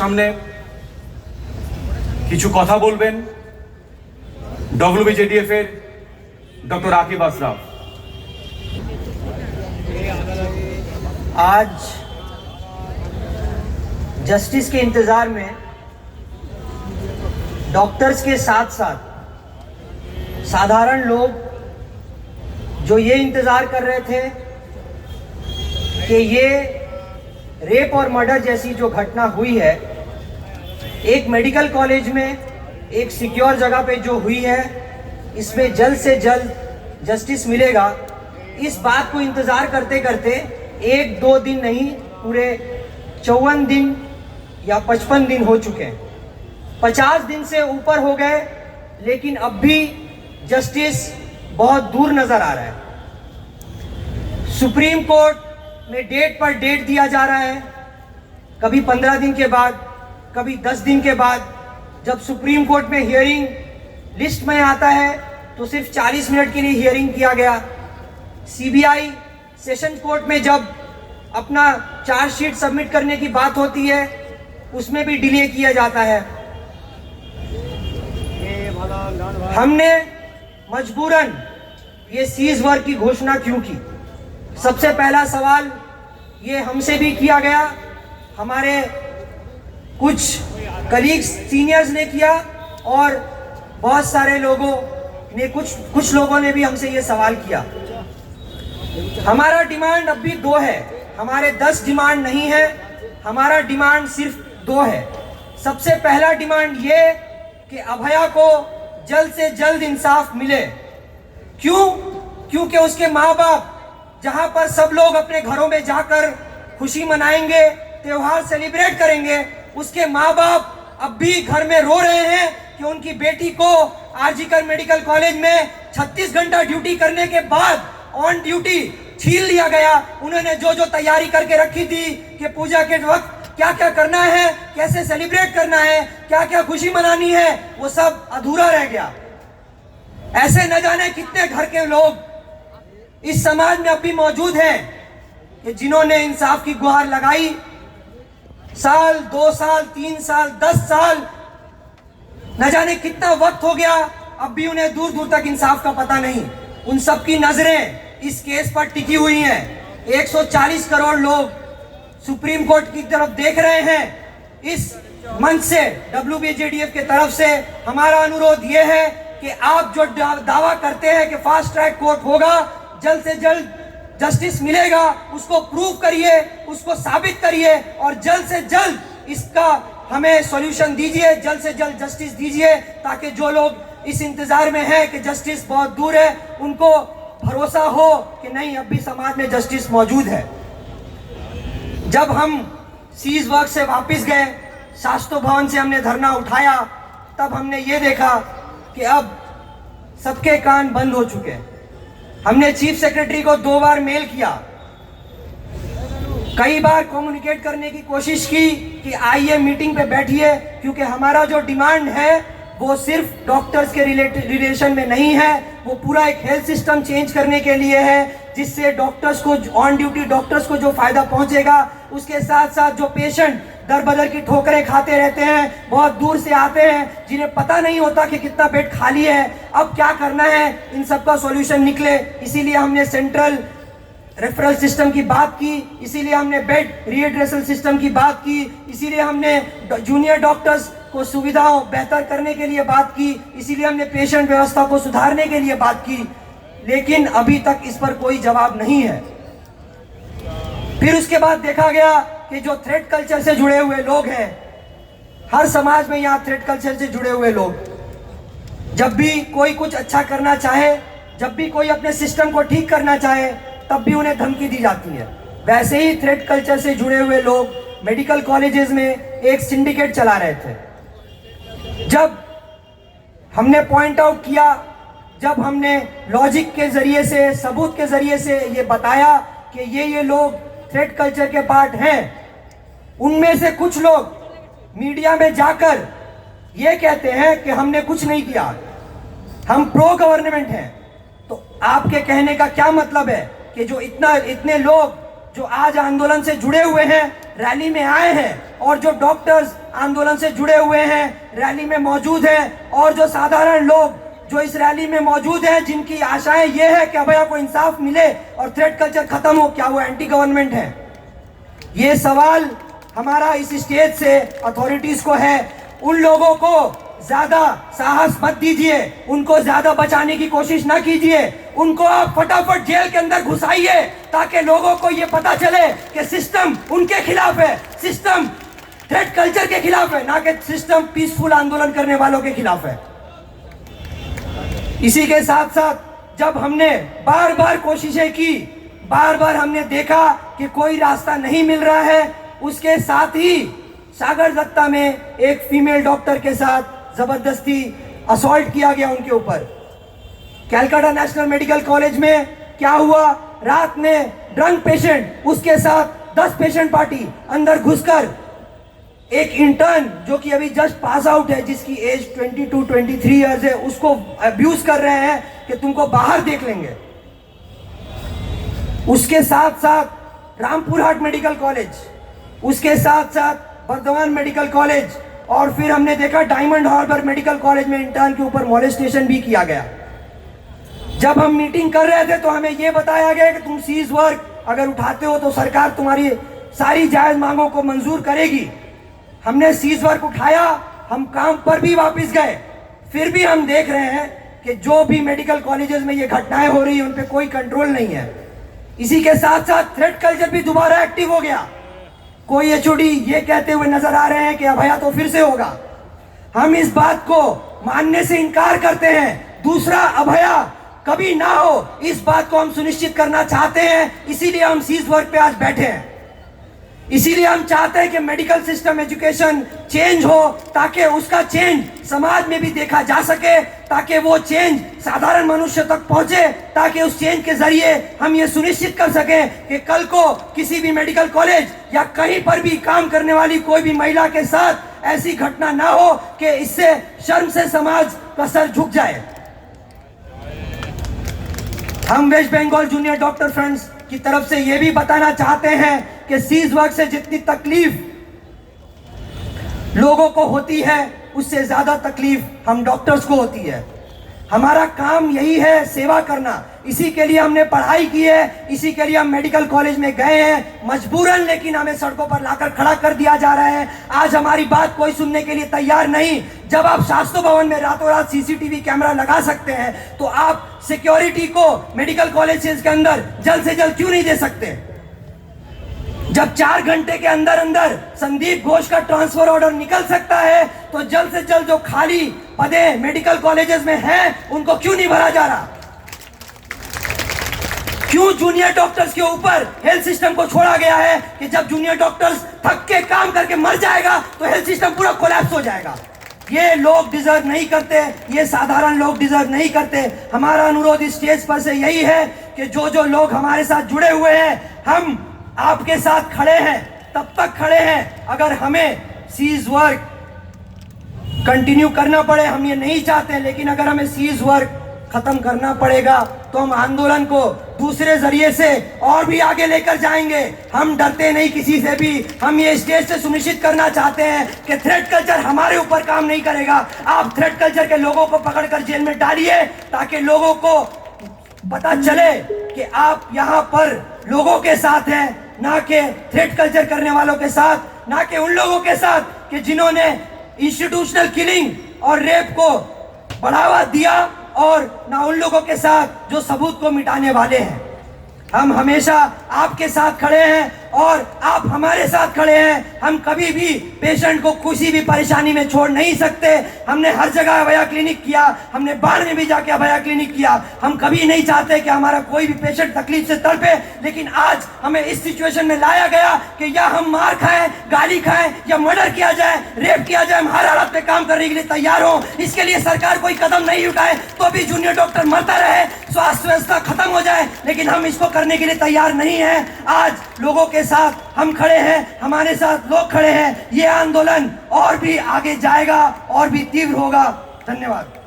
সামনে কিছু কথা বলবেন WBJDF এর डॉक्टर आकिब अशरफ। आज जस्टिस के इंतज़ार में डॉक्टर्स के साथ साथ साधारण लोग जो ये इंतज़ार कर रहे थे कि ये रेप और मर्डर जैसी जो घटना हुई है एक मेडिकल कॉलेज में एक सिक्योर जगह पे जो हुई है, इसमें जल्द से जल्द जस्टिस मिलेगा, इस बात को इंतज़ार करते करते 1-2 दिन नहीं पूरे 54 दिन या 55 दिन हो चुके हैं। 50 दिन से ऊपर हो गए, लेकिन अब भी जस्टिस बहुत दूर नज़र आ रहा है। सुप्रीम कोर्ट में डेट पर डेट दिया जा रहा है, कभी 15 दिन के बाद, कभी 10 दिन के बाद। जब सुप्रीम कोर्ट में हियरिंग लिस्ट में आता है तो सिर्फ 40 मिनट के लिए हियरिंग किया गया। CBI सेशन कोर्ट में जब अपना चार्जशीट सबमिट करने की बात होती है, उसमें भी डिले किया जाता है। हमने मजबूरन ये सीज वर्क की घोषणा क्यों की? सबसे पहला सवाल ये हमसे भी किया गया, हमारे कुछ कलीग्स सीनियर्स ने किया और बहुत सारे लोगों ने कुछ लोगों ने भी हमसे ये सवाल किया। हमारा डिमांड अब भी 2 है, हमारे 10 डिमांड नहीं है, हमारा डिमांड सिर्फ 2 है। सबसे पहला डिमांड ये कि अभया को जल्द से जल्द इंसाफ मिले। क्यों? क्योंकि उसके माँ बाप जहां पर सब लोग अपने घरों में जाकर खुशी मनाएंगे, त्योहार सेलिब्रेट करेंगे, उसके माँ बाप अब भी घर में रो रहे हैं कि उनकी बेटी को आरजीकर मेडिकल कॉलेज में 36 घंटा ड्यूटी करने के बाद ऑन ड्यूटी छीन लिया गया। उन्होंने जो जो तैयारी करके रखी थी कि पूजा के वक्त क्या क्या करना है, कैसे सेलिब्रेट करना है, क्या क्या खुशी मनानी है, वो सब अधूरा रह गया। ऐसे न जाने कितने घर के लोग इस समाज में अब भी मौजूद हैं कि जिन्होंने इंसाफ की गुहार लगाई। साल, 2 साल, 3 साल, 10 साल, न जाने कितना वक्त हो गया, अब भी उन्हें दूर दूर तक इंसाफ का पता नहीं। उन सब की नजरें इस केस पर टिकी हुई हैं। 140 करोड़ लोग सुप्रीम कोर्ट की तरफ देख रहे हैं। इस मंच से WBJDF के तरफ से हमारा अनुरोध यह है कि आप जो दावा करते हैं कि फास्ट ट्रैक कोर्ट होगा, जल्द से जल्द जस्टिस मिलेगा, उसको प्रूव करिए, उसको साबित करिए और जल्द से जल्द इसका हमें सॉल्यूशन दीजिए, जल्द से जल्द जस्टिस दीजिए, ताकि जो लोग इस इंतजार में हैं कि जस्टिस बहुत दूर है, उनको भरोसा हो कि नहीं, अब भी समाज में जस्टिस मौजूद है। जब हम सीज वर्क से वापस गए, शास्त्री भवन से हमने धरना उठाया, तब हमने ये देखा कि अब सबके कान बंद हो चुके हैं। हमने चीफ सेक्रेटरी को 2 बार मेल किया, कई बार कम्युनिकेट करने की कोशिश की कि आइए मीटिंग पे बैठिए, क्योंकि हमारा जो डिमांड है वो सिर्फ डॉक्टर्स के रिलेशन में नहीं है, वो पूरा एक हेल्थ सिस्टम चेंज करने के लिए है, जिससे डॉक्टर्स को, ऑन ड्यूटी डॉक्टर्स को जो फायदा पहुंचेगा, उसके साथ साथ जो पेशेंट दर बदर की ठोकरें खाते रहते हैं, बहुत दूर से आते हैं, जिन्हें पता नहीं होता कि कितना बेड खाली है, अब क्या करना है, इन सब का सॉल्यूशन निकले। इसीलिए हमने सेंट्रल रेफरल सिस्टम की बात की, इसीलिए हमने बेड रीएड्रेसल सिस्टम की बात की, इसीलिए हमने जूनियर डॉक्टर्स को सुविधाओं बेहतर करने के लिए बात की, इसीलिए हमने पेशेंट व्यवस्था को सुधारने के लिए बात की, लेकिन अभी तक इस पर कोई जवाब नहीं है। फिर उसके बाद देखा गया कि जो थ्रेट कल्चर से जुड़े हुए लोग हैं, हर समाज में यहाँ थ्रेट कल्चर से जुड़े हुए लोग, जब भी कोई कुछ अच्छा करना चाहे, जब भी कोई अपने सिस्टम को ठीक करना चाहे, तब भी उन्हें धमकी दी जाती है। वैसे ही थ्रेट कल्चर से जुड़े हुए लोग मेडिकल कॉलेजेस में एक सिंडिकेट चला रहे थे। जब हमने पॉइंट आउट किया, जब हमने लॉजिक के जरिए से, सबूत के जरिए से ये बताया कि ये लोग थ्रेट कल्चर के पार्ट हैं, उनमें से कुछ लोग मीडिया में जाकर ये कहते हैं कि हमने कुछ नहीं किया, हम प्रो गवर्नमेंट हैं। तो आपके कहने का क्या मतलब है कि जो इतने लोग जो आज आंदोलन से जुड़े हुए हैं, रैली में आए हैं और जो डॉक्टर्स आंदोलन से जुड़े हुए हैं, रैली में मौजूद हैं, और जो साधारण लोग जो इस रैली में मौजूद हैं, जिनकी आशाएं ये है कि अभया को इंसाफ मिले और थ्रेट कल्चर खत्म हो, क्या वो एंटी गवर्नमेंट है? ये सवाल हमारा इस स्टेज से अथॉरिटीज को है। उन लोगों को ज्यादा साहस मत दीजिए, उनको ज्यादा बचाने की कोशिश ना कीजिए, उनको आप फटाफट जेल के अंदर घुसाइए ताकि लोगों को ये पता चले कि सिस्टम उनके खिलाफ है, सिस्टम थ्रेट कल्चर के खिलाफ है, ना कि सिस्टम पीसफुल आंदोलन करने वालों के खिलाफ है। इसी के साथ साथ जब हमने बार बार कोशिशें की, बार बार हमने देखा कि कोई रास्ता नहीं मिल रहा है, उसके साथ ही सागर दत्ता में एक फीमेल डॉक्टर के साथ जबरदस्ती असॉल्ट किया गया उनके ऊपर। कैलकाटा नेशनल मेडिकल कॉलेज में क्या हुआ, रात में ड्रंक पेशेंट, उसके साथ 10 पेशेंट पार्टी अंदर घुसकर एक इंटर्न जो कि अभी जस्ट पास आउट है, जिसकी एज 22-23 इयर्स है, उसको अब्यूज कर रहे हैं कि तुमको बाहर देख लेंगे। उसके साथ साथ रामपुर हाट मेडिकल कॉलेज, उसके साथ साथ बर्धमान मेडिकल कॉलेज, और फिर हमने देखा डायमंड हार्बर मेडिकल कॉलेज में इंटर्न के ऊपर मॉलेस्टेशन भी किया गया। जब हम मीटिंग कर रहे थे तो हमें यह बताया गया कि तुम सीज वर्क अगर उठाते हो तो सरकार तुम्हारी सारी जायज मांगों को मंजूर करेगी। हमने सीज वर्क उठाया, हम काम पर भी वापस गए, फिर भी हम देख रहे हैं कि जो भी मेडिकल कॉलेजेस में ये घटनाएं हो रही है उन पे कोई कंट्रोल नहीं है। इसी के साथ साथ थ्रेट कल्चर भी दोबारा एक्टिव हो गया। कोई एचओडी ये कहते हुए नजर आ रहे हैं कि अभया तो फिर से होगा। हम इस बात को मानने से इनकार करते हैं। दूसरा अभया कभी ना हो, इस बात को हम सुनिश्चित करना चाहते हैं, इसीलिए हम सीज वर्क पे आज बैठे हैं। इसीलिए हम चाहते हैं कि मेडिकल सिस्टम एजुकेशन चेंज हो, ताकि उसका चेंज समाज में भी देखा जा सके, ताकि वो चेंज साधारण मनुष्य तक पहुंचे, ताकि उस चेंज के जरिए हम ये सुनिश्चित कर सकें कि कल को किसी भी मेडिकल कॉलेज या कहीं पर भी काम करने वाली कोई भी महिला के साथ ऐसी घटना ना हो कि इससे शर्म से समाज का सर झुक जाए। हम West Bengal junior doctor friends की तरफ से यह भी बताना चाहते हैं कि सीज वर्क से जितनी तकलीफ लोगों को होती है, उससे ज्यादा तकलीफ हम डॉक्टर्स को होती है। हमारा काम यही है सेवा करना, इसी के लिए हमने पढ़ाई की है, इसी के लिए हम मेडिकल कॉलेज में गए हैं मजबूरन, लेकिन हमें सड़कों पर लाकर खड़ा कर दिया जा रहा है। आज हमारी बात कोई सुनने के लिए तैयार नहीं। जब आप शास्त्री भवन में रातों रात सीसीटीवी कैमरा लगा सकते हैं तो आप सिक्योरिटी को मेडिकल कॉलेजेस के अंदर जल्द से जल्द क्यों नहीं दे सकते? जब 4 घंटे के अंदर अंदर संदीप घोष का ट्रांसफर ऑर्डर निकल सकता है तो जल्द से जल्द जो खाली पदे मेडिकल कॉलेजेस में हैं उनको क्यों नहीं भरा जा रहा? क्यों जूनियर डॉक्टर्स के ऊपर हेल्थ सिस्टम को छोड़ा गया है कि जब जूनियर डॉक्टर्स थक के काम करके मर जाएगा तो हेल्थ सिस्टम पूरा कोलैप्स हो जाएगा? ये लोग डिजर्व नहीं करते, ये साधारण लोग डिजर्व नहीं करते। हमारा अनुरोध इस स्टेज पर से यही है कि जो लोग हमारे साथ जुड़े हुए हैं, हम आपके साथ खड़े हैं, तब तक खड़े हैं अगर हमें सीज वर्क कंटिन्यू करना पड़े। हम ये नहीं चाहते, लेकिन अगर हमें सीज वर्क खत्म करना पड़ेगा तो हम आंदोलन को दूसरे जरिए से और भी आगे लेकर जाएंगे। हम डरते नहीं किसी से भी। हम ये स्टेज से सुनिश्चित करना चाहते हैं कि थ्रेट कल्चर हमारे ऊपर काम नहीं करेगा। आप थ्रेट कल्चर के लोगों को पकड़कर जेल में डालिए ताकि लोगों को पता चले कि आप यहाँ पर लोगों के साथ हैं, ना कि थ्रेट कल्चर करने वालों के साथ, ना कि उन लोगों के साथ कि जिन्होंने इंस्टीट्यूशनल किलिंग और रेप को बढ़ावा दिया, और ना उन लोगों के साथ जो सबूत को मिटाने वाले हैं। हम हमेशा आपके साथ खड़े हैं और आप हमारे साथ खड़े हैं। हम कभी भी पेशेंट को किसी भी परेशानी में छोड़ नहीं सकते। हमने हर जगह अभया क्लिनिक किया, हमने बाढ़ में भी जाके अभया क्लिनिक किया। हम कभी नहीं चाहते कि हमारा कोई भी पेशेंट तकलीफ से तड़पे, लेकिन आज हमें इस सिचुएशन में लाया गया कि या हम मार खाएं, गाली खाएं, या मर्डर किया जाए, रेप किया जाए। हम हर हालत पे काम करने के लिए तैयार हो। इसके लिए सरकार कोई कदम नहीं उठाए तो भी जूनियर डॉक्टर मरता रहे, स्वास्थ्य व्यवस्था खत्म हो जाए, लेकिन हम इसको करने के लिए तैयार नहीं है। आज लोगों के साथ हम खड़े हैं, हमारे साथ लोग खड़े हैं। ये आंदोलन और भी आगे जाएगा और भी तीव्र होगा। धन्यवाद।